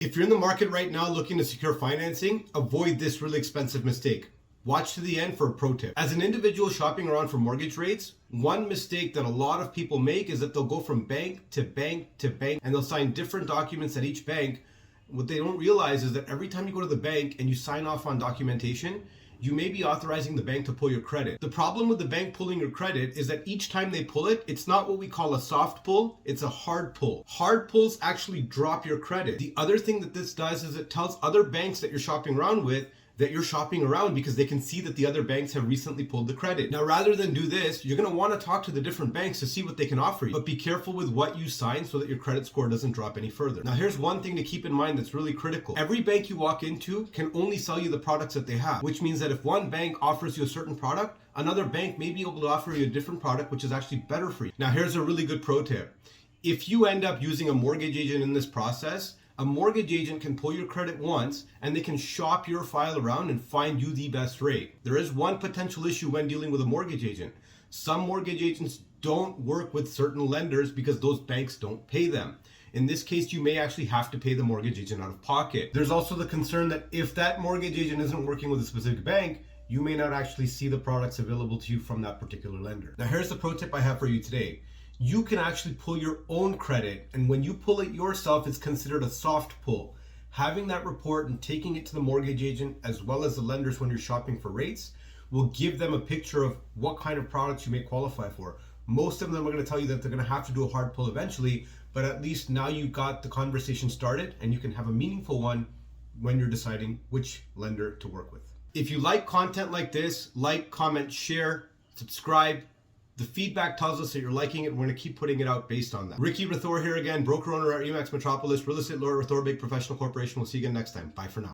If you're in the market right now looking to secure financing, avoid this really expensive mistake. Watch to the end for a pro tip. As an individual shopping around for mortgage rates, one mistake that a lot of people make is that they'll go from bank to bank to bank and they'll sign different documents at each bank. What they don't realize is that every time you go to the bank and you sign off on documentation, you may be authorizing the bank to pull your credit. The problem with the bank pulling your credit is that each time they pull it, it's not what we call a soft pull, it's a hard pull. Hard pulls actually drop your credit. The other thing that this does is it tells other banks that you're shopping around with that you're shopping around because they can see that the other banks have recently pulled the credit. Now, rather than do this, you're gonna wanna talk to the different banks to see what they can offer you, but be careful with what you sign so that your credit score doesn't drop any further. Now, here's one thing to keep in mind that's really critical. Every bank you walk into can only sell you the products that they have, which means that if one bank offers you a certain product, another bank may be able to offer you a different product, which is actually better for you. Now, here's a really good pro tip. If you end up using a mortgage agent in this process, a mortgage agent can pull your credit once and they can shop your file around and find you the best rate. There is one potential issue when dealing with a mortgage agent. Some mortgage agents don't work with certain lenders because those banks don't pay them. In this case, you may actually have to pay the mortgage agent out of pocket. There's also the concern that if that mortgage agent isn't working with a specific bank, you may not actually see the products available to you from that particular lender. Now, here's the pro tip I have for you today. You can actually pull your own credit, and when you pull it yourself, it's considered a soft pull. Having that report and taking it to the mortgage agent as well as the lenders when you're shopping for rates will give them a picture of what kind of products you may qualify for. Most of them are going to tell you that they're going to have to do a hard pull eventually, but at least now you've got the conversation started and you can have a meaningful one when you're deciding which lender to work with. If you like content like this, like, comment, share, subscribe. The feedback tells us that you're liking it. We're going to keep putting it out based on that. Ricky Rathore here again, broker owner at Metropolis, real estate lawyer, Rathore Baig Professional Corporation. We'll see you again next time. Bye for now.